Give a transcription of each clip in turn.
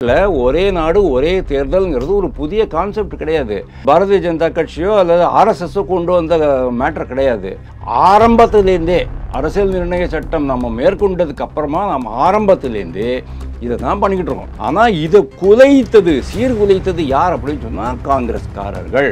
இல்லை, ஒரே நாடு ஒரே தேர்தல்ங்கிறது ஒரு புதிய கான்செப்ட் கிடையாது. பாரதிய ஜனதா கட்சியோ அல்லது ஆர்எஸ்எஸ்ஸோ கொண்டு வந்த மேட்டர் கிடையாது. ஆரம்பத்திலேருந்தே அரசியல் நிர்ணய சட்டம் நம்ம மேற்கொண்டதுக்கு அப்புறமா நம்ம ஆரம்பத்திலேருந்தே இதை தான் பண்ணிக்கிட்டு இருக்கோம். ஆனால் இதை குலைத்தது, சீர்குலைத்தது யார் அப்படின்னு சொன்னால் காங்கிரஸ்காரர்கள்.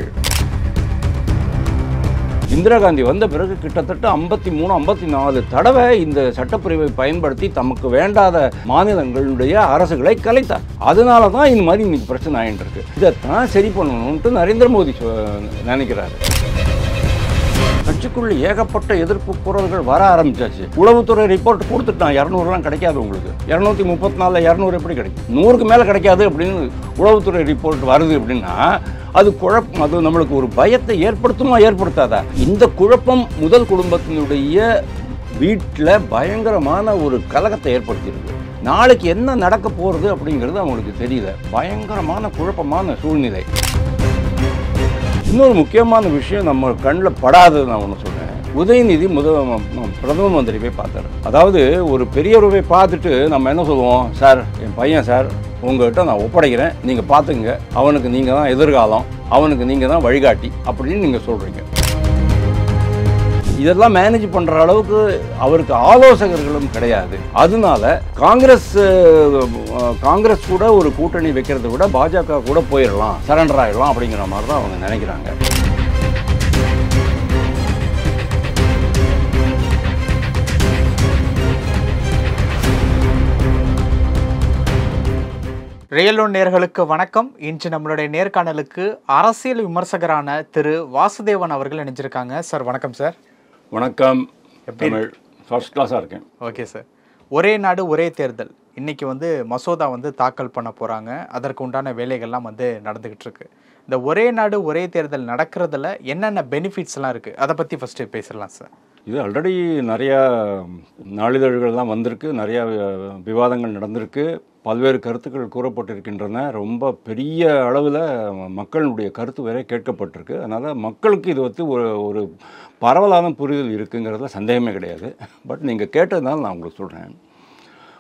இந்திரா காந்தி வந்த பிறகு கிட்டத்தட்ட 53-54 தடவை இந்த சட்டப்பிரிவை பயன்படுத்தி தமக்கு வேண்டாத மாநிலங்களுடைய அரசுகளை கலைத்தார். அதனால தான் இந்த மாதிரி இன்னைக்கு பிரச்சனை ஆகிட்டு இருக்கு. இதைத்தான் சரி பண்ணணும்ட்டு நரேந்திர மோடி நினைக்கிறாரு. கட்சிக்குள்ள ஏகப்பட்ட எதிர்ப்பு குரல்கள் வர ஆரம்பிச்சாச்சு. உளவுத்துறை ரிப்போர்ட் கொடுத்துட்டான், 200 கிடைக்காது உங்களுக்கு. 234 200 எப்படி கிடைக்கும்? 100க்கு மேலே கிடைக்காது அப்படின்னு உளவுத்துறை ரிப்போர்ட் வருது அப்படின்னா அது குழப்பம். அது நம்மளுக்கு ஒரு பயத்தை ஏற்படுத்துமா ஏற்படுத்தாதா? இந்த குழப்பம் முதல் குடும்பத்தினுடைய வீட்டில் பயங்கரமான ஒரு கலகத்தை ஏற்படுத்தியிருக்கு. நாளைக்கு என்ன நடக்க போகிறது அப்படிங்கிறது அவங்களுக்கு தெரியல. பயங்கரமான குழப்பமான சூழ்நிலை. இன்னொரு முக்கியமான விஷயம் நம்ம கண்ணில் படாதது நான் ஒன்று சொல்கிறேன். உதயநிதி பிரதம மந்திரி போய் பார்த்தாரு. அதாவது ஒரு பெரியவரை பார்த்துட்டு நம்ம என்ன சொல்லுவோம், சார் என் பையன் சார் உங்கள்கிட்ட நான் ஒப்படைக்கிறேன், நீங்கள் பார்த்துங்க, அவனுக்கு நீங்கள் தான் எதிர்காலம், அவனுக்கு நீங்கள் தான் வழிகாட்டி அப்படின்னு நீங்கள் சொல்கிறீங்க. இதெல்லாம் மேனேஜ் பண்ணுற அளவுக்கு அவருக்கு ஆலோசகர்களும் கிடையாது. அதனால காங்கிரஸ் கூட ஒரு கூட்டணி வைக்கிறத விட பாஜக கூட போயிடலாம், சரண்டர் ஆகிடலாம் அப்படிங்கிற மாதிரி தான் அவங்க நினைக்கிறாங்க. ரியல் ஒன் நேயர்களுக்கு வணக்கம். இன்று நம்மளுடைய நேர்காணலுக்கு அரசியல் விமர்சகரான திரு வாசுதேவன் அவர்கள் இணைஞ்சிருக்காங்க. சார் வணக்கம். சார் வணக்கம். தமிழ் ஃபர்ஸ்ட் கிளாஸாக இருக்கேன். Okay sir. ஒரே நாடு ஒரே தேர்தல் இன்னைக்கு மசோதா தாக்கல் பண்ண போகிறாங்க. அதற்கு உண்டான வேலைகள்லாம் நடந்துக்கிட்டு இருக்கு. இந்த ஒரே நாடு ஒரே தேர்தல் நடக்கிறதுல என்னென்ன பெனிஃபிட்ஸ்லாம் இருக்குது, அதை பற்றி ஃபஸ்ட்டு பேசலாம் சார். இது ஆல்ரெடி நிறையா நாளிதழ்கள்லாம் வந்திருக்கு, நிறையா விவாதங்கள் நடந்திருக்கு, பல்வேறு கருத்துக்கள் கூறப்பட்டிருக்கின்றன. ரொம்ப பெரிய அளவில் மக்களுடைய கருத்து வேற கேட்கப்பட்டிருக்கு. அதனால் மக்களுக்கு இது ஒரு பரவலான புரிதல் இருக்குங்கிறதுல சந்தேகமே கிடையாது. பட் நீங்கள் கேட்டதுனால நான் உங்களுக்கு சொல்கிறேன்,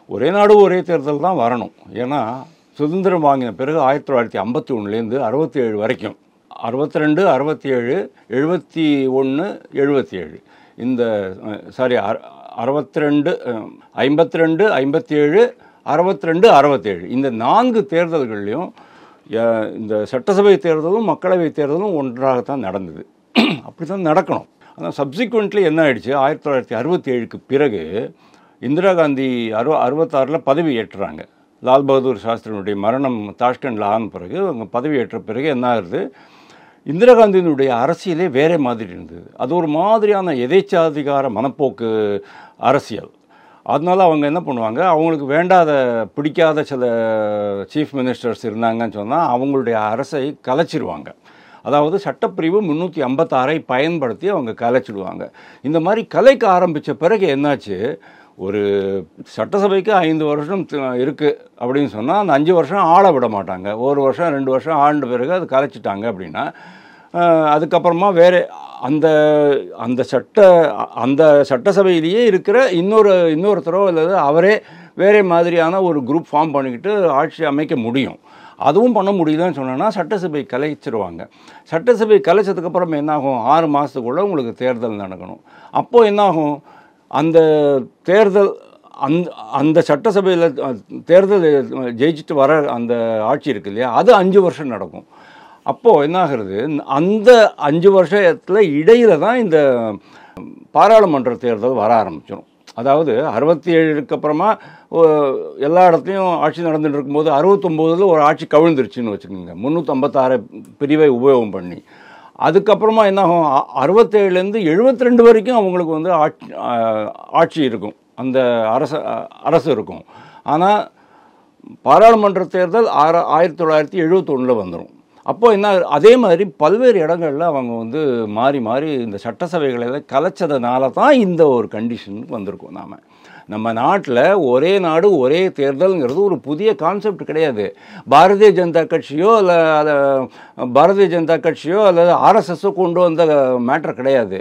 ஒரே நாடு ஒரே தேர்தல் தான் வரணும். ஏன்னா சுதந்திரம் வாங்கின பிறகு 1951லேருந்து 67 வரைக்கும் 62, 67, 71, 77 இந்த 62, 52, 57, 62, 67 இந்த 4 தேர்தல்கள்லையும் இந்த சட்டசபை தேர்தலும் மக்களவை தேர்தலும் ஒன்றாகத்தான் நடந்தது. அப்படி தான் நடக்கணும். ஆனால் சப்சிக்வெண்ட்லி என்ன ஆயிடுச்சு, 1967க்கு பிறகு இந்திரா காந்தி 66 பதவி ஏற்றுறாங்க. லால் பகதூர் சாஸ்திரியினுடைய மரணம் தாஷ்கண்டில் ஆன பிறகு அவங்க பதவி ஏற்ற பிறகு என்ன ஆகுது, இந்திரா காந்தியினுடைய அரசியலே வேறு மாதிரி இருந்தது. அது ஒரு மாதிரியான எதேச்சாதிகார மனப்போக்கு அரசியல். அதனால அவங்க என்ன பண்ணுவாங்க, அவங்களுக்கு வேண்டாத பிடிக்காத சில சீஃப் மினிஸ்டர்ஸ் இருந்தாங்கன்னு சொன்னால் அவங்களுடைய அரசை கலைச்சிடுவாங்க. அதாவது சட்டப்பிரிவு 356 பயன்படுத்தி அவங்க கலைச்சிடுவாங்க. இந்த மாதிரி கலைக்க ஆரம்பித்த பிறகு என்னாச்சு, ஒரு சட்டசபைக்கு 5 வருஷம் இருக்குது அப்படின்னு சொன்னால் அந்த 5 வருஷம் ஆள விட மாட்டாங்க. 1 வருஷம் 2 வருஷம் ஆண்ட பிறகு அது கலைச்சிட்டாங்க அப்படின்னா அதுக்கப்புறமா வேறு அந்த சட்டசபையிலேயே இருக்கிற இன்னொருத்தரோ அல்லது அவரே வேறு மாதிரியான ஒரு குரூப் ஃபார்ம் பண்ணிக்கிட்டு ஆட்சி அமைக்க முடியும். அதுவும் பண்ண முடியலன்னு சொன்னோன்னா சட்டசபை கலைச்சிருவாங்க. சட்டசபை கலைச்சதுக்கப்புறம் என்னாகும், 6 மாதத்துக்குள்ளே உங்களுக்கு தேர்தல் நடக்கணும். அப்போது என்னாகும், அந்த தேர்தல் அந்த சட்டசபையில் தேர்தல் ஜெயிச்சுட்டு வர அந்த ஆட்சி இருக்கு இல்லையா, அது 5 வருஷம் நடக்கும். அப்போது என்னாகிறது, அந்த 5 வருஷத்தில் இடையில தான் இந்த பாராளுமன்ற தேர்தல் வர ஆரம்பிச்சிடும். அதாவது 67க்கு அப்புறமா எல்லா இடத்துலையும் ஆட்சி நடந்துட்டு இருக்கும்போது 69ல் ஒரு ஆட்சி கவிழ்ந்துருச்சுன்னு வச்சுக்கோங்க, 356 பிரிவை உபயோகம் பண்ணி. அதுக்கப்புறமா என்னாகும், 67லேருந்து 72 வரைக்கும் அவங்களுக்கு ஆட்சி இருக்கும், அந்த அரசு இருக்கும். ஆனால் பாராளுமன்ற தேர்தல் 1971 வந்துடும். அப்போது என்ன, அதே மாதிரி பல்வேறு இடங்களில் அவங்க மாறி மாறி இந்த சட்டசபைகளை கலைச்சதுனால தான் இந்த ஒரு கண்டிஷனுக்கு வந்திருக்கோம். நம்ம நாட்டில் ஒரே நாடு ஒரே தேர்தல்ங்கிறது ஒரு புதிய கான்செப்ட் கிடையாது. பாரதிய ஜனதா கட்சியோ அல்லது ஆர்எஸ்எஸ்ஸோ கொண்டு வந்த மேட்டர் கிடையாது.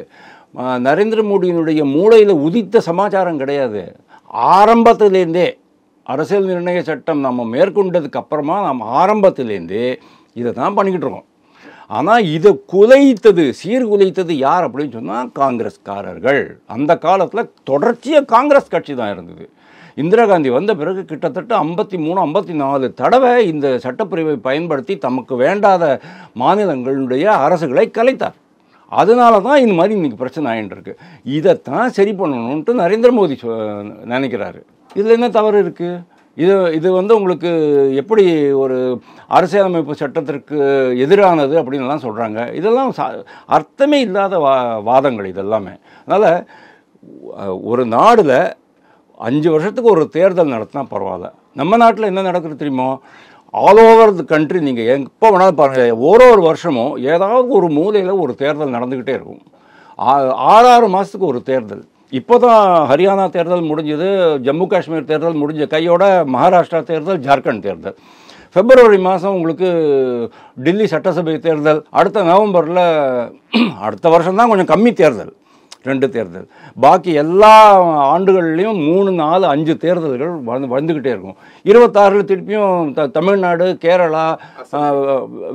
நரேந்திர மோடியினுடைய மூளையில் உதித்த சமாச்சாரம் கிடையாது. ஆரம்பத்திலேருந்தே அரசியல் நிர்ணய சட்டம் நம்ம மேற்கொண்டதுக்கு அப்புறமா நம்ம ஆரம்பத்திலேருந்தே இதை தான் பண்ணிக்கிட்டு இருக்கோம். ஆனால் இதை சீர்குலைத்தது யார் அப்படின்னு சொன்னால் காங்கிரஸ்காரர்கள். அந்த காலத்தில் தொடர்ச்சியாக காங்கிரஸ் கட்சி தான் இருந்தது. இந்திரா காந்தி வந்த பிறகு கிட்டத்தட்ட 53-54 தடவை இந்த சட்டப்பிரிவை பயன்படுத்தி தமக்கு வேண்டாத மாநிலங்களுடைய அரசுகளை கலைத்தார். அதனால தான் இந்த மாதிரி இன்றைக்கி பிரச்சனை ஆகிட்டு இருக்கு. இதைத்தான் சரி பண்ணணுன்ட்டு நரேந்திர மோடி நினைக்கிறாரு. இதில் என்ன தவறு இருக்குது? இது உங்களுக்கு எப்படி ஒரு அரசியலமைப்பு சட்டத்திற்கு எதிரானது அப்படின்லாம் சொல்கிறாங்க. இதெல்லாம் அர்த்தமே இல்லாத வாதங்கள் இதெல்லாமே. அதனால் ஒரு நாடில் 5 வருஷத்துக்கு ஒரு தேர்தல் நடத்தினா பரவாயில்ல. நம்ம நாட்டில் என்ன நடக்குது தெரியுமோ? ஆல் ஓவர் தி கண்ட்ரி நீங்கள் எப்போ வேணாலும் பாருங்கள், ஒரு வருஷமும் ஏதாவது ஒரு மூலையில் ஒரு தேர்தல் நடந்துக்கிட்டே இருக்கும். 6 மாதத்துக்கு ஒரு தேர்தல். இப்போ தான் ஹரியானா தேர்தல் முடிஞ்சது, ஜம்மு காஷ்மீர் தேர்தல் முடிஞ்ச கையோட மகாராஷ்டிரா தேர்தல், ஜார்க்கண்ட் தேர்தல். பிப்ரவரி மாதம் உங்களுக்கு டெல்லி சட்டசபை தேர்தல். அடுத்த நவம்பரில் அடுத்த வருஷம்தான் கொஞ்சம் கம்மி தேர்தல், 2 தேர்தல். பாக்கி எல்லா ஆண்டுகள்லேயும் 3, 4, 5 தேர்தல்கள் வந்துக்கிட்டே இருக்கும். 26 திருப்பியும் தமிழ்நாடு, கேரளா,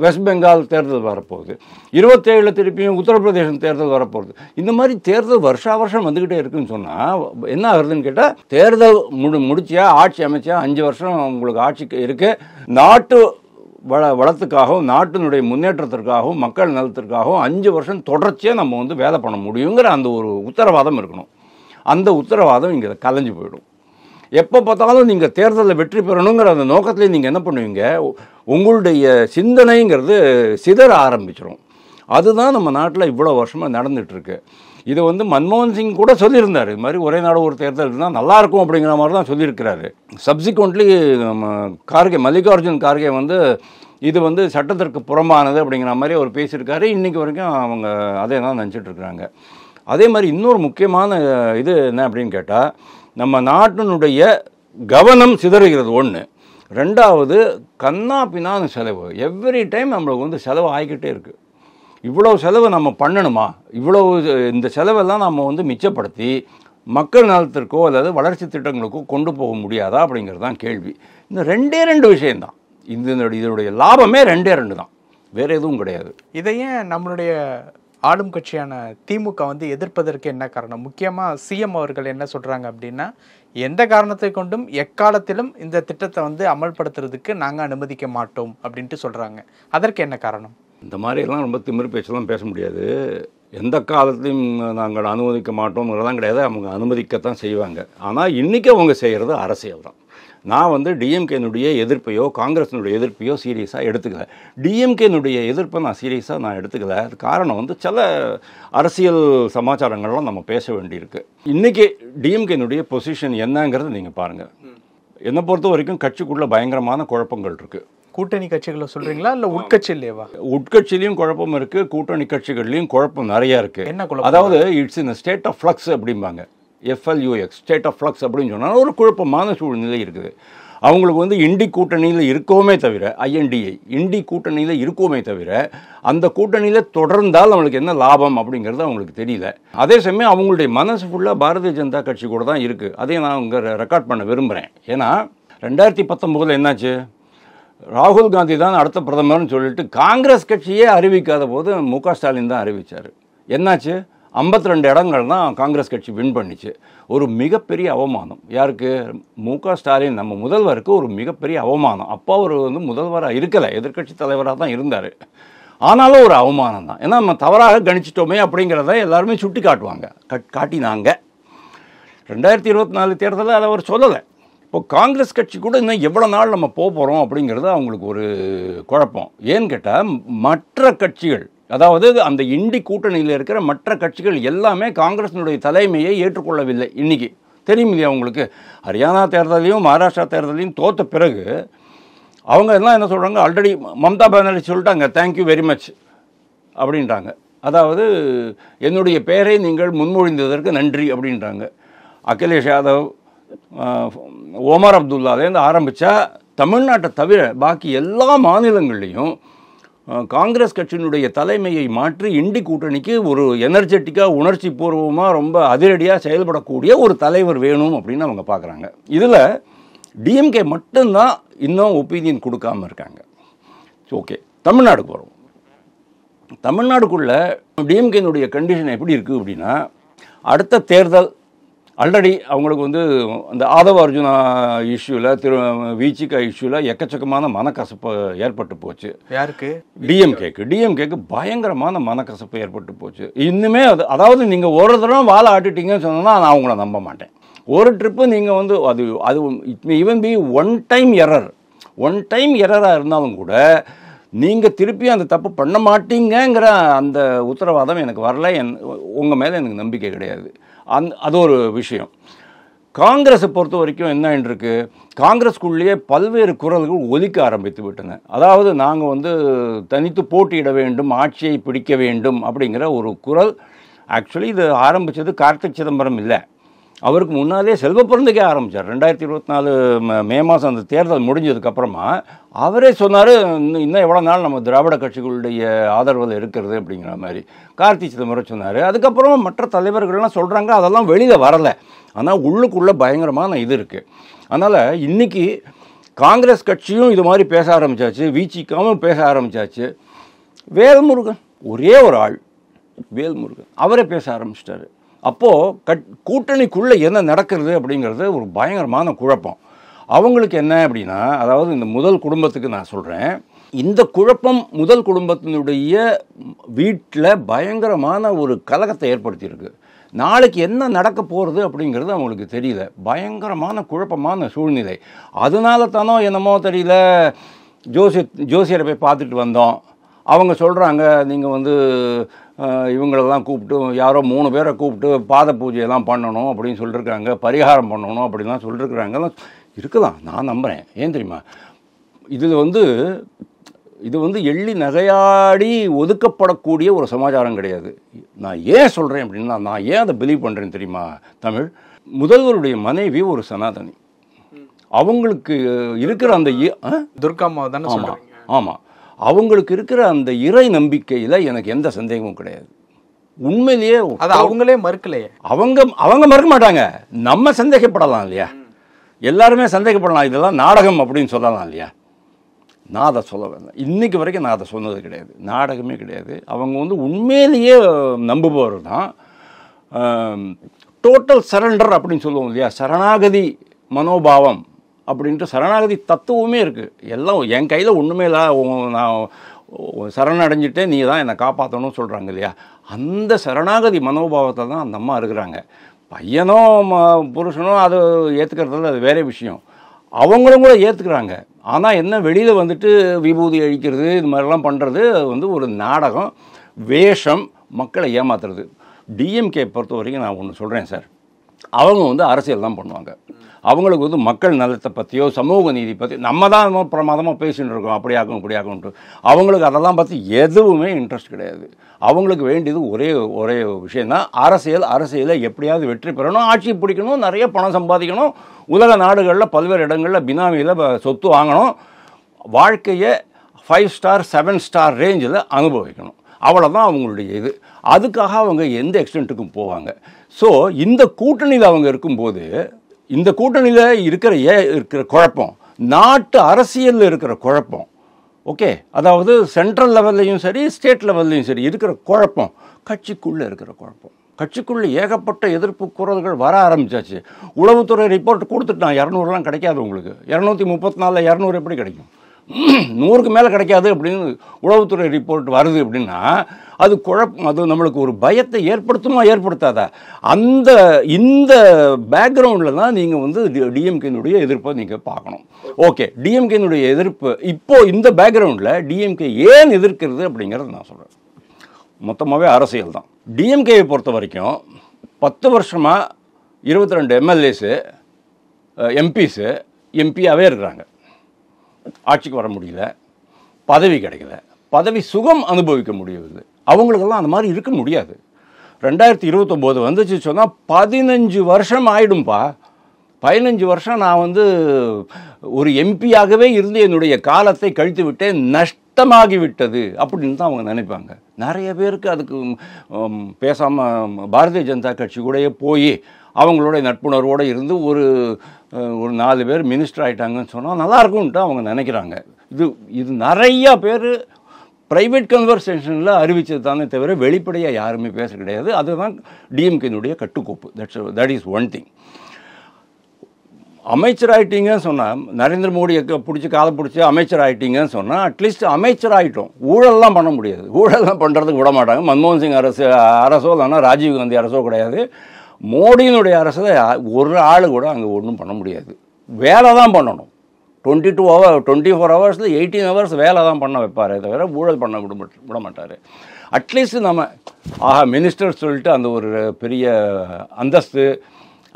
வெஸ்ட் பெங்கால் தேர்தல் வரப்போகுது. 27 திருப்பியும் உத்தரப்பிரதேசம் தேர்தல் வரப்போகுது. இந்த மாதிரி தேர்தல் வருஷம் வந்துக்கிட்டே இருக்குன்னு சொன்னால் என்ன ஆகுதுன்னு கேட்டால், தேர்தல் முடிச்சியா, ஆட்சி அமைச்சா 5 வருஷம் உங்களுக்கு ஆட்சிக்கு இருக்குது. நாட்டு வளத்துக்காகவும் நாட்டினுடைய முன்னேற்றத்திற்காகவும் மக்கள் நலத்திற்காகவும் 5 வருஷம் தொடர்ச்சியாக நம்ம வேலை பண்ண முடியுங்கிற அந்த ஒரு உத்தரவாதம் இருக்கணும். அந்த உத்தரவாதம் இங்கே கலைஞ்சு போயிடும். எப்போ பார்த்தாலும் நீங்கள் தேர்தலில் வெற்றி பெறணுங்கிற அந்த நோக்கத்திலே நீங்கள் என்ன பண்ணுவீங்க, உங்களுடைய சிந்தனைங்கிறது சிதற ஆரம்பிச்சிடும். அதுதான் நம்ம நாட்டில் இவ்வளோ வருஷமாக நடந்துகிட்ருக்கு. இது மன்மோகன் சிங் கூட சொல்லியிருந்தார், இது மாதிரி ஒரே நாடு ஒரு தேர்தல் இருந்தால் நல்லாயிருக்கும் அப்படிங்கிற மாதிரி தான் சொல்லியிருக்கிறாரு. சப்சிக்வெண்ட்லி மல்லிகார்ஜுன் கார்கே இது சட்டத்திற்கு புறம்பானது அப்படிங்கிற மாதிரி அவர் பேசியிருக்காரு. இன்றைக்கி வரைக்கும் அவங்க அதே தான் நினச்சிட்ருக்குறாங்க. அதே மாதிரி இன்னொரு முக்கியமான இது என்ன அப்படின்னு கேட்டால், நம்ம நாட்டினுடைய கவனம் சிதறுகிறது ஒன்று. 2வது கண்ணா பின்னான்னு செலவு. எவ்ரி டைம் நம்மளுக்கு செலவு ஆகிக்கிட்டே இருக்குது. இவ்வளோ செலவு நம்ம பண்ணணுமா? இந்த செலவெல்லாம் நம்ம மிச்சப்படுத்தி மக்கள் நலத்திற்கோ அல்லது வளர்ச்சி திட்டங்களுக்கோ கொண்டு போக முடியாதா அப்படிங்கிறது தான் கேள்வி. இந்த 2 விஷயம்தான். இதனுடைய லாபமே 2 தான், வேறு எதுவும் கிடையாது. இதையே நம்மளுடைய ஆளும் கட்சியான திமுக எதிர்ப்பதற்கு என்ன காரணம்? முக்கியமாக சிஎம் அவர்கள் என்ன சொல்கிறாங்க அப்படின்னா, எந்த காரணத்தை கொண்டும் எக்காலத்திலும் இந்த திட்டத்தை அமல்படுத்துறதுக்கு நாங்கள் அனுமதிக்க மாட்டோம் அப்படின்ட்டு சொல்கிறாங்க. அதற்கு என்ன காரணம்? இந்த மாதிரியெல்லாம் ரொம்ப திமிரு பேச்செல்லாம் பேச முடியாது. எந்த காலத்தையும் நாங்கள் அனுமதிக்க மாட்டோங்கிறதான் கிடையாது, அவங்க அனுமதிக்கத்தான் செய்வாங்க. ஆனால் இன்றைக்கி அவங்க செய்கிறது அரசியல் தான். நான் டிஎம்கேனுடைய எதிர்ப்பையோ காங்கிரஸினுடைய எதிர்ப்பையோ சீரியஸாக எடுத்துக்கல. டிஎம்கேனுடைய எதிர்ப்பை நான் சீரியஸாக எடுத்துக்கல. அது காரணம் சில அரசியல் சமாச்சாரங்கள்லாம் நம்ம பேச வேண்டியிருக்கு. இன்றைக்கி டிஎம்கேனுடைய பொசிஷன் என்னங்கிறது நீங்கள் பாருங்கள். என்னை பொறுத்த வரைக்கும் கட்சிக்குள்ளே பயங்கரமான குழப்பங்கள் இருக்குது. கூட்டணி கட்சிகளை சொல்கிறீங்களா இல்லை உட்கட்சியிலேவா? உட்கட்சியிலையும் குழப்பம் இருக்குது, கூட்டணி கட்சிகள்லையும் குழப்பம் நிறையா இருக்குது. என்ன குழப்பம்? அதாவது it's in state of flux அப்படிம்பாங்க. FLUX, ஸ்டேட் ஆஃப் ஃப்ளக்ஸ் அப்படின்னு சொன்னால் ஒரு குழப்பமான சூழ்நிலை இருக்குது. அவங்களுக்கு இண்டி கூட்டணியில் இருக்கவுமே தவிர, INDA இண்டி கூட்டணியில் இருக்கவுமே தவிர, அந்த கூட்டணியில் தொடர்ந்தால் அவங்களுக்கு என்ன லாபம் அப்படிங்கிறது அவங்களுக்கு தெரியல. அதே சமயம் அவங்களுடைய மனசு ஃபுல்லாக பாரதிய ஜனதா கட்சி கூட தான் இருக்குது. அதையும் நான் ரெக்கார்ட் பண்ண விரும்புகிறேன். ஏன்னா 2019 என்னாச்சு? ராகுல் காந்தி தான் அடுத்த பிரதமர்னு சொல்லிட்டு காங்கிரஸ் கட்சியே அறிவிக்காத போது MK ஸ்டாலின் தான் அறிவித்தார். என்னாச்சு? 52 இடங்கள் தான் காங்கிரஸ் கட்சி வின் பண்ணிச்சு. ஒரு மிகப்பெரிய அவமானம். யாருக்கு? MK ஸ்டாலின் நம்ம முதல்வருக்கு ஒரு மிகப்பெரிய அவமானம். அப்போ அவர் முதல்வராக இருக்கலை, எதிர்க்கட்சி தலைவராக தான் இருந்தார். ஆனாலும் ஒரு அவமானம் தான். ஏன்னா நம்ம தவறாக கணிச்சிட்டோமே அப்படிங்கிறத எல்லாருமே சுட்டி காட்டினாங்க. 2024 தேர்தலில் அதை அவர் சொல்லலை. இப்போ காங்கிரஸ் கட்சி கூட இன்னும் எவ்வளோ நாள் நம்ம போகிறோம் அப்படிங்கிறது அவங்களுக்கு ஒரு குழப்பம். ஏன்னு கேட்டால் மற்ற கட்சிகள், அதாவது அந்த இண்டி கூட்டணியில் இருக்கிற மற்ற கட்சிகள் எல்லாமே காங்கிரஸினுடைய தலைமையை ஏற்றுக்கொள்ளவில்லை. இன்றைக்கி தெரியும் இல்லையா உங்களுக்கு? ஹரியானா தேர்தலையும் மகாராஷ்டிரா தேர்தலையும் தோற்ற பிறகு அவங்க எல்லாம் என்ன சொல்கிறாங்க? ஆல்ரெடி மம்தா பானர்ஜி சொல்லிட்டாங்க, தேங்க்யூ வெரி மச் அப்படின்றாங்க. அதாவது என்னுடைய பெயரை நீங்கள் முன்மொழிந்ததற்கு நன்றி அப்படின்றாங்க. அகிலேஷ் யாதவ், ஒமர் அப்துல்லாலேருந்து ஆரம்பித்தா தமிழ்நாட்டை தவிர பாக்கி எல்லா மாநிலங்கள்லேயும் காங்கிரஸ் கட்சியினுடைய தலைமையை மாற்றி இண்டி கூட்டணிக்கு ஒரு எனர்ஜெட்டிக்காக, உணர்ச்சி பூர்வமாக, ரொம்ப அதிரடியாக செயல்படக்கூடிய ஒரு தலைவர் வேணும் அப்படின்னு அவங்க பார்க்குறாங்க. இதில் டிஎம்கே மட்டும்தான் இன்னும் ஒப்பீனியன் கொடுக்காமல் இருக்காங்க. ஓகே, தமிழ்நாடுக்கு வரும். தமிழ்நாடுக்குள்ளே டிஎம்கேனுடைய கண்டிஷன் எப்படி இருக்குது அப்படின்னா, அடுத்த தேர்தல் ஆல்ரெடி அவங்களுக்கு வந்து அந்த ஆதவ அர்ஜுனா இஷ்யூவில் விசிகா இஷ்யூவில் எக்கச்சக்கமான மனக்கசப்பு ஏற்பட்டு போச்சு. யாருக்கு? டிஎம்கேக்கு பயங்கரமான மனக்கசப்பு ஏற்பட்டு போச்சு. இன்னுமே அதாவது நீங்கள் ஒரு தடவை வாழை ஆட்டிட்டீங்கன்னு சொன்னால் நான் அவங்கள நம்ப மாட்டேன். ஒரு ட்ரிப்பு நீங்கள் வந்து அது it may even be one time எரராக இருந்தாலும் கூட நீங்கள் திருப்பி அந்த தப்பு பண்ண மாட்டீங்கிற அந்த உத்தரவாதம் எனக்கு வரல. உங்கள் மேலே எனக்கு நம்பிக்கை கிடையாது. அது ஒரு விஷயம். காங்கிரஸை பொறுத்த வரைக்கும் என்ன இருக்கு, காங்கிரஸ்குள்ளேயே பல்வேறு குரல்கள் ஒலிக்க ஆரம்பித்து விட்டன. அதாவது நாங்கள் வந்து தனித்து போட்டியிட வேண்டும், ஆட்சியை பிடிக்க வேண்டும் அப்படிங்கிற ஒரு குரல். ஆக்சுவலி இது ஆரம்பித்தது கார்த்திக் சிதம்பரம் இல்லை, அவருக்கு முன்னாலே செல்வ பிறந்தக்கே ஆரம்பித்தார். 2024 மே மாதம் அந்த தேர்தல் முடிஞ்சதுக்கப்புறமா அவரே சொன்னார், இன்னும் எவ்வளோ நாள் நம்ம திராவிட கட்சிகளுடைய ஆதரவில் இருக்கிறது அப்படிங்கிற மாதிரி கார்த்தி சிதம்பரம் சொன்னார். அதுக்கப்புறம் மற்ற தலைவர்கள்லாம் சொல்கிறாங்க, அதெல்லாம் வெளியில் வரலை. ஆனால் உள்ளுக்குள்ளே பயங்கரமான இது இருக்குது. அதனால் இன்றைக்கி காங்கிரஸ் கட்சியும் இது மாதிரி பேச ஆரம்பித்தாச்சு, விசிகாவும் பேச ஆரம்பித்தாச்சு. வேல்முருகன் ஒரே ஒரு ஆள், வேல்முருகன் அவரே பேச ஆரம்பிச்சிட்டாரு. அப்போது கூட்டணிக்குள்ளே என்ன நடக்கிறது அப்படிங்கிறது ஒரு பயங்கரமான குழப்பம். அவங்களுக்கு என்ன அப்படின்னா, அதாவது இந்த முதல் குடும்பத்துக்கு நான் சொல்கிறேன், இந்த குழப்பம் முதல் குடும்பத்தினுடைய வீட்டில் பயங்கரமான ஒரு கலகத்தை ஏற்படுத்தியிருக்கு. நாளைக்கு என்ன நடக்க போகிறது அப்படிங்கிறது அவங்களுக்கு தெரியல. பயங்கரமான குழப்பமான சூழ்நிலை. அதனால தானோ என்னமோ தெரியல, ஜோசியரை போய் பார்த்துட்டு வந்தோம். அவங்க சொல்கிறாங்க, நீங்கள் வந்து இவங்களெல்லாம் கூப்பிட்டு யாரோ 3 பேரை கூப்பிட்டு பாத பூஜையெல்லாம் பண்ணணும் அப்படின்னு சொல்லியிருக்காங்க, பரிகாரம் பண்ணணும் அப்படின்லாம் சொல்லியிருக்கிறாங்க. இருக்கலாம், நான் நம்புகிறேன். ஏன் தெரியுமா, இது வந்து எள்ளி நகையாடி ஒதுக்கப்படக்கூடிய ஒரு சமாச்சாரம் கிடையாது. நான் ஏன் சொல்கிறேன் அப்படின்னா, நான் ஏன் அதை பிலீவ் பண்ணுறேன்னு தெரியுமா? தமிழ் முதல்வருடைய மனைவி ஒரு சனாதனி. அவங்களுக்கு இருக்கிற அந்த துர்காம்மா தானே சொல்கிறாங்க. ஆமாம், அவங்களுக்கு இருக்கிற அந்த இறை நம்பிக்கையில் எனக்கு எந்த சந்தேகமும் கிடையாது. உண்மையிலேயே அது அவங்களே மறுக்கலையே. அவங்க மறுக்க மாட்டாங்க, நம்ம சந்தேகப்படலாம் இல்லையா? எல்லாருமே சந்தேகப்படலாம், இதெல்லாம் நாடகம் அப்படின்னு சொல்லலாம் இல்லையா? நான் அதை சொல்ல வேண்டாம், இன்றைக்கு வரைக்கும் நான் அதை சொன்னது கிடையாது. நாடகமே கிடையாது. அவங்க வந்து உண்மையிலேயே நம்புபவர் தான். டோட்டல் சரண்டர் அப்படின்னு சொல்லுவோம் இல்லையா, சரணாகதி மனோபாவம் அப்படின்ட்டு சரணாகதி தத்துவமே இருக்குது. எல்லாம் என் கையில் ஒன்றுமே இல்லை, நான் சரணடைஞ்சிட்டே நீ தான் என்னை காப்பாற்றணும்னு சொல்கிறாங்க இல்லையா? அந்த சரணாகதி மனோபாவத்தை தான் அந்த அம்மா இருக்கிறாங்க. பையனோ புருஷனோ அது ஏற்றுக்கிறதுல அது வேறே விஷயம். அவங்களும் கூட ஏற்றுக்கிறாங்க. ஆனால் என்ன, வெளியில் வந்துட்டு விபூதி அழிக்கிறது இது மாதிரிலாம் பண்ணுறது வந்து ஒரு நாடகம், வேஷம், மக்களை ஏமாத்துறது. டிஎம்கே பொறுத்த வரைக்கும் நான் ஒன்று சொல்கிறேன் சார், அவங்க வந்து அரசியல் தான் பண்ணுவாங்க. அவங்களுக்கு வந்து மக்கள் நலத்தை பற்றியோ சமூக நீதி பற்றி நம்ம தான் பிரமாதமாக பேசிகிட்டு இருக்கோம், அப்படி ஆகணும் இப்படி ஆகணுன்ட்டு. அவங்களுக்கு அதெல்லாம் பற்றி எதுவுமே இன்ட்ரெஸ்ட் கிடையாது. அவங்களுக்கு வேண்டியது ஒரே விஷயந்தான், அரசியலை எப்படியாவது வெற்றி பெறணும், ஆட்சி பிடிக்கணும், நிறைய பணம் சம்பாதிக்கணும், உலக நாடுகளில் பல்வேறு இடங்களில் பினாமியில் சொத்து வாங்கணும், வாழ்க்கையை 5 ஸ்டார் 7 ஸ்டார் ரேஞ்சில் அனுபவிக்கணும். அவ்வளோதான் அவங்களுடைய இது. அதுக்காக அவங்க எந்த எக்ஸ்டென்ட்டுக்கும் போவாங்க. ஸோ இந்த கூட்டணியில் அவங்க இருக்கும்போது, இந்த கூட்டணியில் இருக்கிற குழப்பம், நாட்டு அரசியலில் இருக்கிற குழப்பம், ஓகே, அதாவது சென்ட்ரல் லெவல்லையும் சரி ஸ்டேட் லெவல்லையும் சரி இருக்கிற குழப்பம், கட்சிக்குள்ளே இருக்கிற குழப்பம், கட்சிக்குள்ளே ஏகப்பட்ட எதிர்ப்பு குரல்கள் வர ஆரம்பிச்சாச்சு. உளவுத்துறை ரிப்போர்ட் கொடுத்துட்டான், 200லாம் கிடைக்காது உங்களுக்கு, 234 200 எப்படி கிடைக்கும், 100க்கு மேலே கிடைக்காது அப்படின்னு உளவுத்துறை ரிப்போர்ட் வருது அப்படின்னா அது குழப்பம். அது நம்மளுக்கு ஒரு பயத்தை ஏற்படுத்துமா ஏற்படுத்தாதா? இந்த பேக்ரவுண்டில் தான் நீங்கள் வந்து டிஎம்கேனுடைய எதிர்ப்பை நீங்கள் பார்க்கணும். ஓகே, டிஎம்கேனுடைய எதிர்ப்பு இப்போது இந்த பேக்ரவுண்டில் டிஎம்கே ஏன் எதிர்க்கிறது அப்படிங்கிறத நான் சொல்கிறேன். மொத்தமாகவே அரசியல் தான். டிஎம்கேயை பொறுத்த வரைக்கும் 10 வருஷமாக 22 எம்எல்ஏஸு எம்பிஸு எம்பியாகவே இருக்கிறாங்க. ஆட்சிக்கு வர முடியல, பதவி கிடைக்கல, பதவி சுகம் அனுபவிக்க முடியவில்லை. அவங்களுக்கெல்லாம் அந்த மாதிரி இருக்க முடியாது. 2029 வந்துச்சு சொன்னால் 15 வருஷம் ஆகிடும்பா. 15 வருஷம் நான் வந்து ஒரு எம்பியாகவே இருந்து என்னுடைய காலத்தை கழித்து விட்டேன், நஷ்டமாகிவிட்டது அப்படின்னு தான் அவங்க நினைப்பாங்க. நிறைய பேருக்கு அதுக்கு பேசாமல் பாரதிய ஜனதா கட்சி கூடயே போய் அவங்களோட நட்புணர்வோடு இருந்து ஒரு ஒரு 4 பேர் மினிஸ்டர் ஆகிட்டாங்கன்னு சொன்னால் நல்லாயிருக்கும்ன்ட்டு அவங்க நினைக்கிறாங்க. இது நிறையா பேர் ப்ரைவேட் கன்வர்சேஷனில் அறிவித்தது தானே தவிர வெளிப்படையாக யாருமே பேச கிடையாது. அதுதான் டிஎம்கேனுடைய கட்டுக்கோப்பு. That is one thing. அமைச்சர் ஆகிட்டீங்கன்னு சொன்னால், நரேந்திர மோடியை பிடிச்சி காலை பிடிச்சி அமைச்சர் ஆகிட்டீங்கன்னு சொன்னால், அட்லீஸ்ட் அமைச்சர் ஆகிட்டோம். ஊழல்லாம் பண்ண முடியாது, ஊழல்லாம் பண்ணுறதுக்கு விட மாட்டாங்க. மன்மோகன் சிங் அரசோ இல்லைன்னா ராஜீவ் காந்தி அரசோ கிடையாது. மோடியினுடைய அரசில் ஒரு ஆள் கூட அங்கே ஒன்றும் பண்ண முடியாது. வேலை தான் பண்ணணும். 24 ஹவர்ஸில் 18 ஹவர்ஸ் வேலை தான் பண்ண வைப்பாரே தவிர ஊழல் பண்ண விட மாட்டார். அட்லீஸ்ட் நம்ம மினிஸ்டர் சொல்லிட்டு அந்த ஒரு பெரிய அந்தஸ்து,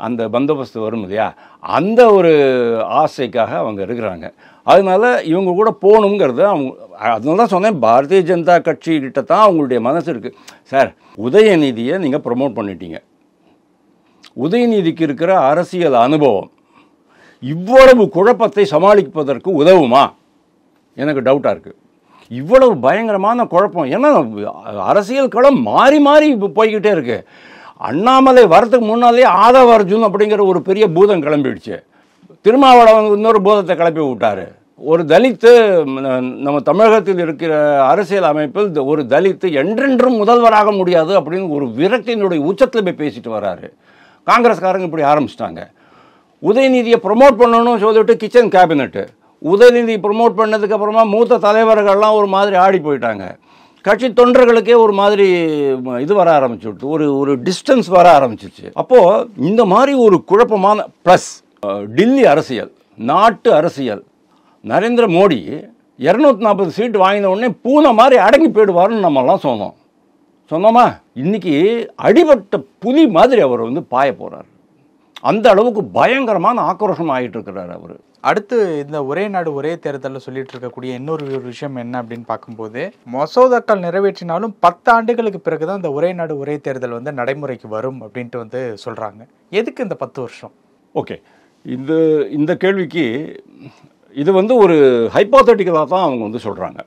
அந்த பந்தோபஸ்து வரும் இல்லையா, அந்த ஒரு ஆசைக்காக அவங்க இருக்கிறாங்க. அதனால இவங்க கூட போகணுங்கிறது அவங்க. அதனால தான் சொன்னேன், பாரதிய ஜனதா கட்சிக்கிட்ட தான் அவங்களுடைய மனசு இருக்குது. சார், உதயநிதியை நீங்கள் ப்ரமோட் பண்ணிட்டீங்க. உதயநிதிக்கு இருக்கிற அரசியல் அனுபவம் இவ்வளவு குழப்பத்தை சமாளிப்பதற்கு உதவுமா? எனக்கு டவுட்டாக இருக்குது. இவ்வளவு பயங்கரமான குழப்பம். ஏன்னா அரசியல் களம் மாறி மாறி இப்போ போய்கிட்டே இருக்குது. அண்ணாமலை வரத்துக்கு முன்னாலே ஆதவ அர்ஜுன் அப்படிங்கிற ஒரு பெரிய பூதம் கிளம்பிடுச்சு. திருமாவளவன் இன்னொரு பூதத்தை கிளப்பி விட்டார். ஒரு தலித்து, நம்ம தமிழகத்தில் இருக்கிற அரசியல் அமைப்பில் ஒரு தலித்து என்றென்றும் முதல்வராக முடியாது அப்படின்னு ஒரு விரக்தியினுடைய உச்சத்தில் போய் பேசிட்டு வர்றாரு. காங்கிரஸ்காரங்க இப்படி ஆரம்பிச்சிட்டாங்க. உதயநிதியை ப்ரொமோட் பண்ணணும்னு சொல்லிவிட்டு கிச்சன் கேபினெட்டு. உதயநிதி ப்ரொமோட் பண்ணதுக்கப்புறமா மூத்த தலைவர்கள்லாம் ஒரு மாதிரி ஆடி போயிட்டாங்க. கட்சி தொண்டர்களுக்கே ஒரு மாதிரி இது வர ஆரம்பிச்சுட்டு, ஒரு டிஸ்டன்ஸ் வர ஆரம்பிச்சிச்சு. அப்போது இந்த மாதிரி ஒரு குழப்பமான ப்ளஸ் டில்லி அரசியல், நாட்டு அரசியல், நரேந்திர மோடி 240 சீட்டு வாங்கின உடனே பூனை மாதிரி அடங்கி போயிடுவார்னு நம்மெல்லாம் சொன்னோமா? இன்றைக்கி அடிபட்ட புலி மாதிரி அவர் பாய போகிறார். அந்த அளவுக்கு பயங்கரமான ஆக்ரோஷம் ஆகிட்டு இருக்கிறார் அவர். அடுத்து இந்த ஒரே நாடு ஒரே தேர்தலில் சொல்லிட்டு இருக்கக்கூடிய இன்னொரு விஷயம் என்ன அப்படின்னு பார்க்கும்போது, மசோதாக்கள் நிறைவேற்றினாலும் 10 ஆண்டுகளுக்கு பிறகுதான் இந்த ஒரே நாடு ஒரே தேர்தல் நடைமுறைக்கு வரும் அப்படின்ட்டு சொல்றாங்க. எதுக்கு இந்த 10 வருஷம்? ஓகே, இந்த கேள்விக்கு இது ஒரு ஹைப்போதெட்டிக்கலாக தான் அவங்க சொல்கிறாங்க.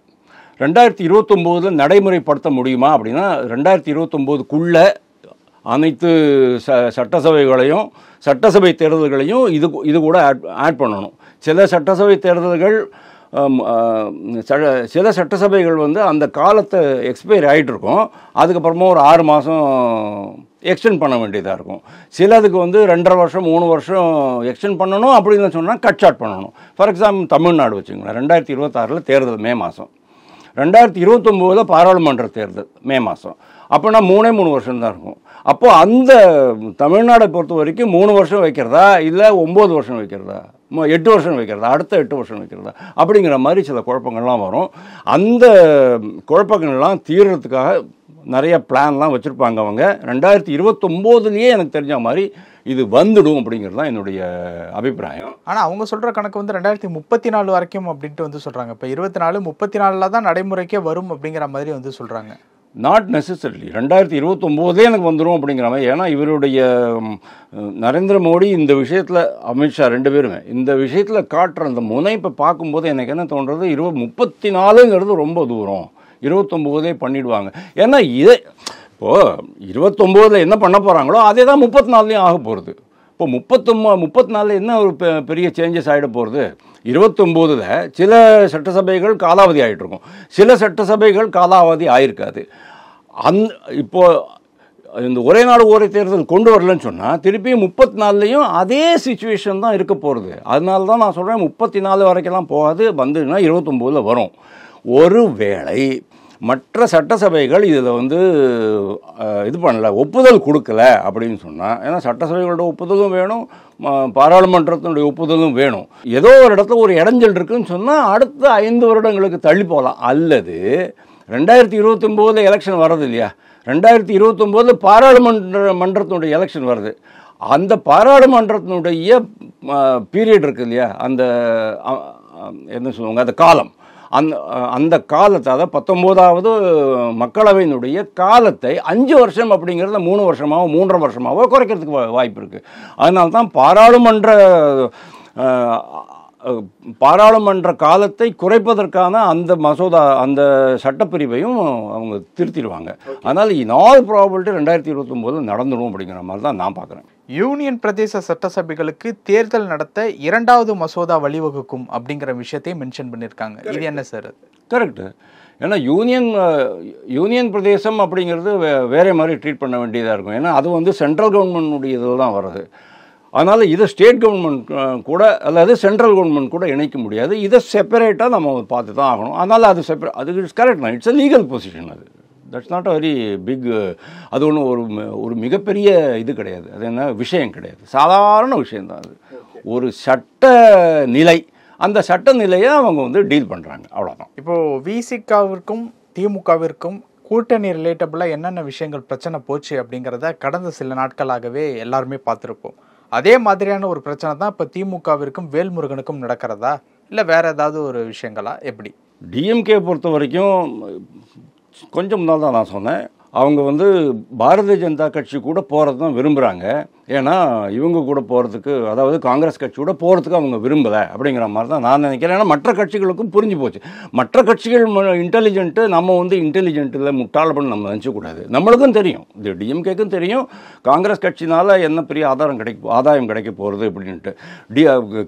2029 நடைமுறைப்படுத்த முடியுமா அப்படின்னா, 2029க்குள்ளே அனைத்து சட்டசபைகளையும் சட்டசபை தேர்தல்களையும் இது கூட ஆட் பண்ணணும். சில சட்டசபை தேர்தல்கள், சில சட்டசபைகள் அந்த காலத்தை எக்ஸ்பைரி ஆகிட்டு இருக்கும். அதுக்கப்புறமா ஒரு 6 மாதம் எக்ஸ்டெண்ட் பண்ண வேண்டியதாக இருக்கும். சிலதுக்கு 2.5 வருஷம் 3 வருஷம் எக்ஸ்டெண்ட் பண்ணணும். அப்படின்னு சொன்னால் கட் ஷார்ட் பண்ணணும். ஃபார் எக்ஸாம்பிள் தமிழ்நாடு வச்சுங்களேன், 2026 தேர்தல் மே மாதம், 2029 பாராளுமன்ற தேர்தல் மே மாதம். அப்போனா 3 வருஷம் தான் இருக்கும். அப்போது அந்த தமிழ்நாடை பொறுத்த வரைக்கும் 3 வருஷம் வைக்கிறதா, இல்லை 9 வருஷம் வைக்கிறதா, 8 வருஷம் வைக்கிறதா, அடுத்த 8 வருஷம் வைக்கிறதா, அப்படிங்கிற மாதிரி சில குழப்பங்கள்லாம் வரும். அந்த குழப்பங்கள்லாம் தீர்றதுக்காக நிறைய பிளான்லாம் வச்சுருப்பாங்க அவங்க. 2029 எனக்கு தெரிஞ்ச மாதிரி இது வந்துடும் அப்படிங்கிறது தான் என்னுடைய அபிப்பிராயம். ஆனால் அவங்க சொல்கிற கணக்கு 2034 வரைக்கும் அப்படின்ட்டு சொல்கிறாங்க. இப்போ 24, 34 தான் நடைமுறைக்கே வரும் அப்படிங்கிற மாதிரி சொல்கிறாங்க. நாட் நெசசரிலி 2029 எனக்கு வந்துடும் அப்படிங்கிற மாதிரி. ஏன்னா இவருடைய நரேந்திர மோடி இந்த விஷயத்தில், அமித்ஷா 2 பேருமே இந்த விஷயத்தில் காட்டுற அந்த முனைப்பை பார்க்கும்போது எனக்கு என்ன தோன்றது, 34ங்கிறது ரொம்ப தூரம், 29 பண்ணிடுவாங்க. ஏன்னா இப்போது 29 என்ன பண்ண போகிறாங்களோ அதே தான் 34லையும் ஆக போகிறது. இப்போ 34 என்ன ஒரு பெரிய சேஞ்சஸ் ஆகிட போகிறது. 29 சில சட்டசபைகள் காலாவதி ஆகிட்டு இருக்கும், சில சட்டசபைகள் காலாவதி ஆகிருக்காது. இப்போது இந்த ஒரே நாடு ஒரே தேர்தல் கொண்டு வரலன்னு சொன்னால் திருப்பியும் 34லையும் அதே சிச்சுவேஷன் தான் இருக்க போகிறது. அதனால தான் நான் சொல்கிறேன் 34 வரைக்கெல்லாம் போகாது, வந்துன்னா 29 வரும். ஒருவேளை மற்ற சட்டசபைகள் இதில் இது பண்ணல, ஒப்புதல் கொடுக்கல அப்படின்னு சொன்னால், ஏன்னா சட்டசபைகளோட ஒப்புதலும் வேணும், பாராளுமன்றத்தினுடைய ஒப்புதலும் வேணும். ஏதோ ஒரு இடத்துல ஒரு இடைஞ்சல் இருக்குன்னு சொன்னால் அடுத்த 5 வருடங்களுக்கு தள்ளி போகலாம். அல்லது 2029 எலெக்ஷன் வர்றது இல்லையா, 2029 பாராளுமன்றத்தினுடைய எலெக்ஷன் வருது. அந்த பாராளுமன்றத்தினுடைய பீரியட் இருக்குது இல்லையா, அந்த என்ன சொல்லுவாங்க, அந்த காலம், அந்த காலத்தை, அதாவது 19வது மக்களவையினுடைய காலத்தை 5 வருஷம் அப்படிங்கிறத 3 வருஷமாவோ 3.5 வருஷமாவோ குறைக்கிறதுக்கு வாய்ப்பு இருக்குது. அதனால தான் பாராளுமன்ற காலத்தை குறைப்பதற்கான அந்த மசோதா, அந்த சட்டப்பிரிவையும் அவங்க திருத்திடுவாங்க. அதனால் இன் ஆல் ப்ராபபிலிட்டி 2029 நடந்துடும் அப்படிங்கிற மாதிரி தான் நான் பார்க்குறேன். யூனியன் பிரதேச சட்டசபைகளுக்கு தேர்தல் நடத்த 2வது மசோதா வழிவகுக்கும் அப்படிங்கிற விஷயத்தையும் மென்ஷன் பண்ணியிருக்காங்க. இது என்ன சார்? கரெக்டு. ஏன்னா யூனியன் பிரதேசம் அப்படிங்கிறது வேற மாதிரி ட்ரீட் பண்ண வேண்டியதாக இருக்கும். ஏன்னா அது வந்து சென்ட்ரல் கவர்மெண்ட்டுடைய இதில் தான் வருது. அதனால் இதை ஸ்டேட் கவர்மெண்ட் கூட அல்லது சென்ட்ரல் கவர்மெண்ட் கூட இணைக்க முடியாது. இதை செப்பரேட்டாக நம்ம பார்த்து தான் ஆகணும். அதனால் அது அது இட்ஸ் கரெக்ட் தான். It's a legal position. அது that's not a very big, அது ஒன்றும் ஒரு மிகப்பெரிய இது கிடையாது. அது என்ன விஷயம் கிடையாது, சாதாரண விஷயந்தான். அது ஒரு சட்ட நிலை, அந்த சட்ட நிலையை அவங்க வந்து டீல் பண்ணுறாங்க, அவ்வளோதான். இப்போது விசிகாவிற்கும் திமுகவிற்கும் கூட்டணி ரிலேட்டபிளாக என்னென்ன விஷயங்கள் பிரச்சனை போச்சு அப்படிங்கிறத கடந்த சில நாட்களாகவே எல்லாருமே பார்த்துருப்போம். அதே மாதிரியான ஒரு பிரச்சனை தான் இப்போ திமுகவிற்கும் வேல்முருகனுக்கும் நடக்கிறதா, இல்லை வேறு ஏதாவது ஒரு விஷயங்களா, எப்படி? டிஎம்கே பொறுத்த வரைக்கும் கொஞ்சம் முன்னால் தான் நான் சொன்னேன், அவங்க வந்து பாரதிய ஜனதா கட்சி கூட போகிறது தான் விரும்புகிறாங்க. ஏன்னா இவங்க கூட போகிறதுக்கு, அதாவது காங்கிரஸ் கட்சி கூட போகிறதுக்கு அவங்க விரும்பலை அப்படிங்கிற மாதிரி தான் நான் நினைக்கிறேன். ஏன்னா மற்ற கட்சிகளுக்கும் புரிஞ்சு போச்சு. மற்ற கட்சிகள் இன்டெலிஜென்ட்டு, நம்ம வந்து இன்டெலிஜென்ட்டில் முட்டாளப்பன்னு நம்ம நினச்சக்கூடாது. நம்மளுக்கும் தெரியும், இது டிஎம்கேக்கும் தெரியும், காங்கிரஸ் கட்சினால் என்ன பெரிய ஆதாயம் கிடைக்க போகிறது அப்படின்ட்டு.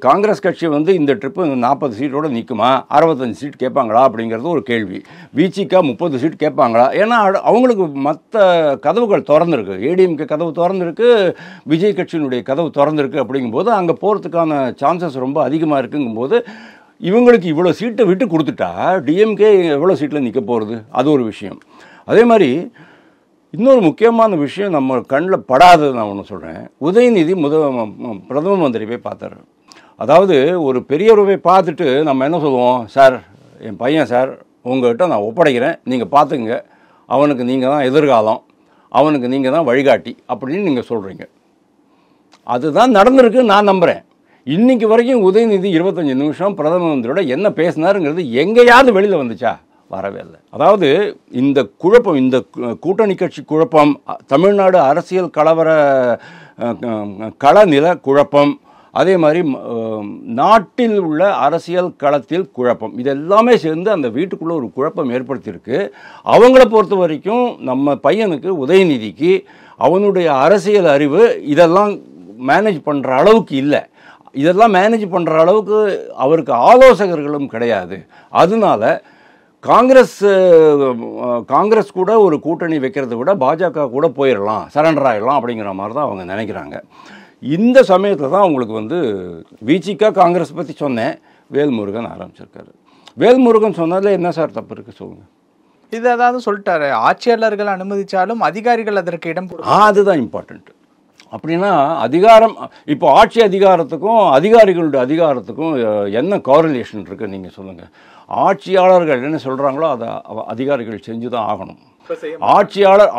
காங்கிரஸ் கட்சி வந்து இந்த ட்ரிப்பு 40 சீட்டோடு நிற்குமா, 65 சீட் கேட்பாங்களா அப்படிங்கிறது ஒரு கேள்வி. விசிகா 30 சீட் கேட்பாங்களா? ஏன்னா அவங்களுக்கு மற்ற கதவுகள் திறந்துருக்கு. ஏடிஎம்கே கதவு திறந்துருக்கு, விஜய் கட்சியினுடைய கதவு திறந்துருக்கு. அப்படிங்கும்போது அங்கே போகிறதுக்கான சான்சஸ் ரொம்ப அதிகமாக இருக்குங்கும்போது இவங்களுக்கு இவ்வளோ சீட்டை விட்டு கொடுத்துட்டா டிஎம்கே எவ்வளோ சீட்டில் நிற்க போகிறது, அது ஒரு விஷயம். அதே மாதிரி இன்னொரு முக்கியமான விஷயம் நம்ம கண்ணில் படாதது நான் ஒன்று சொல்கிறேன். உதயநிதி பிரதம மந்திரி போய் பார்த்தாரு. அதாவது ஒரு பெரியவரை பார்த்துட்டு நம்ம என்ன சொல்லுவோம், சார் என் பையன் சார் உங்கள்கிட்ட நான் ஒப்படைக்கிறேன், நீங்கள் பார்த்துங்க, அவனுக்கு நீங்கள் தான் எதிர்காலம், அவனுக்கு நீங்கள் தான் வழிகாட்டி அப்படின்னு நீங்கள் சொல்கிறீங்க. அதுதான் நடந்திருக்கு நான் நம்புகிறேன். இன்றைக்கி வரைக்கும் உதயநிதி 25 நிமிஷம் பிரதம மந்திரியோட என்ன பேசினாருங்கிறது எங்கேயாவது வெளியில் வந்துச்சா? வரவே இல்லை. அதாவது இந்த குழப்பம், இந்த கூட்டணி கட்சி குழப்பம், தமிழ்நாடு அரசியல் களநில குழப்பம், அதே மாதிரி நாட்டில் உள்ள அரசியல் களத்தில் குழப்பம், இதெல்லாமே சேர்ந்து அந்த வீட்டுக்குள்ளே ஒரு குழப்பம் ஏற்படுத்தியிருக்கு. அவங்கள பொறுத்த வரைக்கும் நம்ம பையனுக்கு உதயநிதிக்கு அவனுடைய அரசியல் அறிவு இதெல்லாம் மேனேஜ் பண்ணுற அளவுக்கு இல்லை. இதெல்லாம் மேனேஜ் பண்ணுற அளவுக்கு அவருக்கு ஆலோசகர்களும் கிடையாது. அதனால காங்கிரஸ் கூட ஒரு கூட்டணி வைக்கிறத விட பாஜக கூட போயிடலாம், சரண்டர் ஆகிடலாம் அப்படிங்கிற மாதிரி தான் அவங்க நினைக்கிறாங்க. இந்த சமயத்தில் தான் அவங்களுக்கு வந்து விசிகா காங்கிரஸ் பற்றி சொன்னேன், வேல்முருகன் ஆரம்பிச்சிருக்காரு. வேல்முருகன் சொன்னதில் என்ன சார் தப்பு இருக்குது சொல்லுங்கள்? இது அதாவது சொல்லிட்டாரு, ஆட்சியாளர்கள் அனுமதித்தாலும் அதிகாரிகள் அதற்கு இடம் அதுதான் இம்பார்ட்டண்ட். அப்படின்னா அதிகாரம், இப்போ ஆட்சி அதிகாரத்துக்கும் அதிகாரிகளுடைய அதிகாரத்துக்கும் என்ன கோரிலேஷன் இருக்குது நீங்கள் சொல்லுங்கள். ஆட்சியாளர்கள் என்ன சொல்கிறாங்களோ அதை அதிகாரிகள் செஞ்சு தான் ஆகணும்.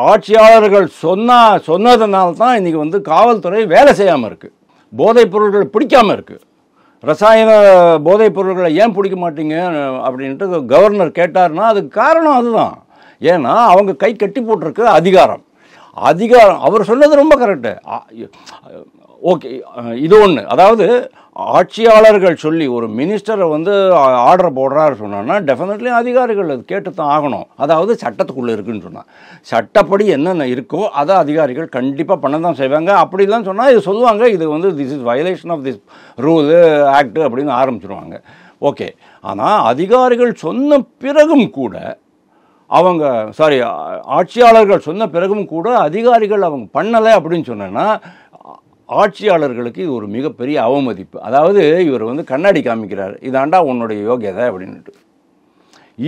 ஆட்சியாளர்கள் சொன்னதுனால தான் இன்றைக்கி வந்து காவல்துறை வேலை செய்யாமல் இருக்குது, போதைப் பொருள்கள் பிடிக்காமல் இருக்குது. ரசாயன போதைப் பொருள்களை ஏன் பிடிக்க மாட்டீங்க அப்படின்ட்டு கவர்னர் கேட்டார்னா அதுக்கு காரணம் அதுதான். ஏன்னா அவங்க கை கட்டி போட்டிருக்கு அதிகாரம். அவர் சொன்னது ரொம்ப கரெக்டு. ஓகே, இது ஒன்று. அதாவது ஆட்சியாளர்கள் சொல்லி ஒரு மினிஸ்டரை வந்து ஆர்டர் போடுறாரு சொன்னான்னா டெஃபினெட்லி அதிகாரிகள் அது கேட்டு தான் ஆகணும். அதாவது சட்டத்துக்குள்ளே இருக்குன்னு சொன்னால் சட்டப்படி என்னென்ன இருக்கோ அதை அதிகாரிகள் கண்டிப்பாக பண்ண தான் செய்வாங்க. அப்படிலாம் சொன்னால் இது சொல்லுவாங்க, இது வந்து this is violation of this rule act அப்படின்னு ஆரம்பிச்சிருவாங்க. ஓகே, ஆனால் அதிகாரிகள் சொன்ன பிறகும் கூட ஆட்சியாளர்கள் சொன்ன பிறகும் கூட அதிகாரிகள் அவங்க பண்ணலை அப்படின்னு சொன்னேன்னா ஆட்சியாளர்களுக்கு இது ஒரு மிகப்பெரிய அவமதிப்பு. அதாவது இவர் வந்து கண்ணாடி காமிக்கிறார், இதாண்டா உன்னுடைய யோகியதை அப்படின்ட்டு.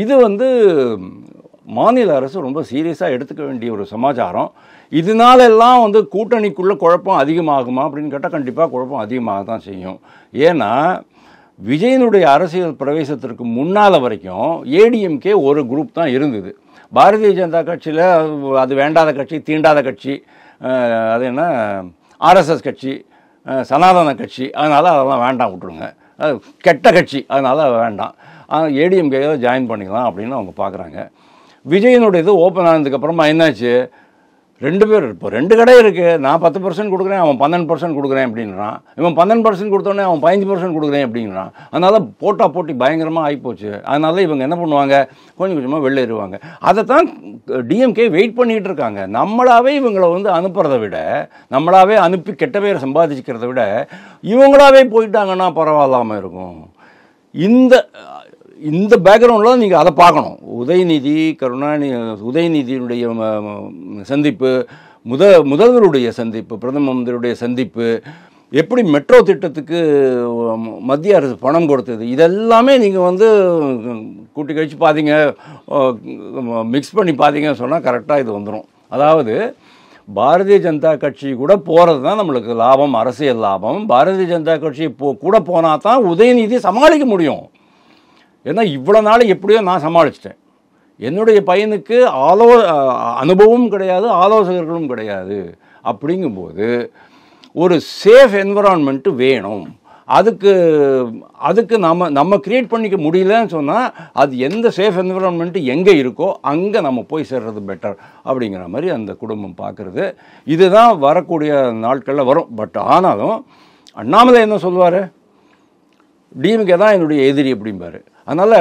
இது வந்து மாநில அரசு ரொம்ப சீரியஸாக எடுத்துக்க வேண்டிய ஒரு சமாச்சாரம். இதனாலெல்லாம் வந்து கூட்டணிக்குள்ளே குழப்பம் அதிகமாகுமா அப்படின்னு கேட்டால் கண்டிப்பாக குழப்பம் அதிகமாக தான் செய்யும். ஏன்னா விஜயனுடைய அரசியல் பிரவேசத்திற்கு முன்னால் வரைக்கும் ஏடிஎம்கே ஒரு குரூப் தான் இருந்தது. பாரதிய ஜனதா கட்சியில் அது வேண்டாத கட்சி, தீண்டாத கட்சி, அது என்ன ஆர்எஸ்எஸ் கட்சி, சனாதன கட்சி, அதனால் அதெல்லாம் வேண்டாம், விட்டுருங்க, கெட்ட கட்சி, அதனால் வேண்டாம், ஏடிஎம்கே ஜாயின் பண்ணிக்கலாம் அப்படின்னு அவங்க பார்க்குறாங்க. விஜயனுடைய இது ஓப்பன் ஆனதுக்கப்புறமா என்னாச்சு, 2 பேர் இப்போ 2 கடை இருக்குது. நான் 10% கொடுக்குறேன், அவன் 12% கொடுக்குறேன் அப்படின்றான். இவன் 12% கொடுத்தோடனே அவன் 15% கொடுக்குறேன் அப்படிங்கிறான். அதனால போட்டி பயங்கரமாக ஆகிப்போச்சு. அதனால இவங்க என்ன பண்ணுவாங்க, கொஞ்சம் கொஞ்சமாக வெளியேறுவாங்க. அதை தான் டிஎம்கே வெயிட் பண்ணிகிட்டு இருக்காங்க. நம்மளாவே இவங்களை வந்து அனுப்புறதை விட, நம்மளாவே அனுப்பி கெட்ட பேரை சம்பாதிக்கிறத விட இவங்களாவே போயிட்டாங்கன்னா பரவாயில்லாமல் இருக்கும். இந்த பேக்ரவுண்டில் நீங்கள் அதை பார்க்கணும். உதயநிதியினுடைய சந்திப்பு, முதல்வருடைய சந்திப்பு, பிரதம மந்திரியுடைய சந்திப்பு, எப்படி மெட்ரோ திட்டத்துக்கு மத்திய அரசு பணம் கொடுத்தது, இதெல்லாமே நீங்கள் வந்து கூட்டி கழிச்சு பார்த்தீங்க, மிக்ஸ் பண்ணி பார்த்தீங்கன்னு சொன்னால் கரெக்டாக இது வந்துடும். அதாவது பாரதிய ஜனதா கட்சி கூட போகிறது தான் நம்மளுக்கு லாபம், அரசியல் லாபம். பாரதிய ஜனதா கட்சி கூட போனால் தான் உதயநிதி சமாளிக்க முடியும். ஏன்னா இவ்வளோ நாள் எப்படியோ நான் சமாளிச்சிட்டேன். என்னுடைய பையனுக்கு அனுபவமும் கிடையாது, ஆலோசகர்களும் கிடையாது. அப்படிங்கும்போது ஒரு சேஃப் என்விரான்மெண்ட்டு வேணும். அதுக்கு நம்ம கிரியேட் பண்ணிக்க முடியலன்னு சொன்னால் அது எந்த சேஃப் என்விரான்மெண்ட்டு எங்கே இருக்கோ அங்கே நம்ம போய் சேர்றது பெட்டர் அப்படிங்கிற மாதிரி அந்த குடும்பம் பார்க்குறது. இதுதான் வரக்கூடிய நாட்களில் வரும். பட் ஆனாலும் அண்ணாமலை என்ன சொல்லுவார், டிஎம்கே தான் என்னுடைய எதிரி அப்படிம்பார். அதனால்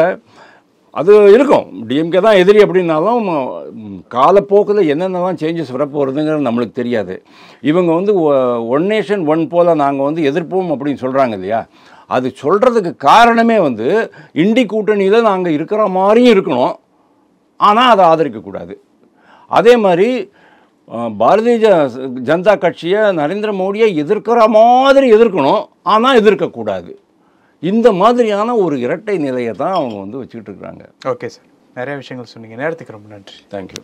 அது இருக்கும். டிஎம்கே தான் எதிரி அப்படின்னாலும் காலப்போக்கில் என்னென்னலாம் சேஞ்சஸ் வரப்போகிறதுங்கிறது நம்மளுக்கு தெரியாது. இவங்க வந்து ஒன் நேஷன் ஒன் போல் நாங்கள் வந்து எதிர்ப்போம் அப்படின்னு சொல்கிறாங்க இல்லையா, அது சொல்கிறதுக்கு காரணமே வந்து இண்டி கூட்டணியில் நாங்கள் இருக்கிற மாதிரியும் இருக்கணும், ஆனால் அதை ஆதரிக்கக்கூடாது. அதே மாதிரி பாரதிய ஜனதா கட்சியை நரேந்திர மோடியை எதிர்க்கிற மாதிரி எதிர்க்கணும், ஆனால் எதிர்க்கக்கூடாது. இந்த மாதிரியான ஒரு இரட்டை நிலையை தான் அவங்க வந்து வச்சுக்கிட்டு இருக்கிறாங்க. ஓகே சார், நிறைய விஷயங்கள் சொன்னீங்க. நேரத்துக்கு ரொம்ப நன்றி. தேங்க்யூ.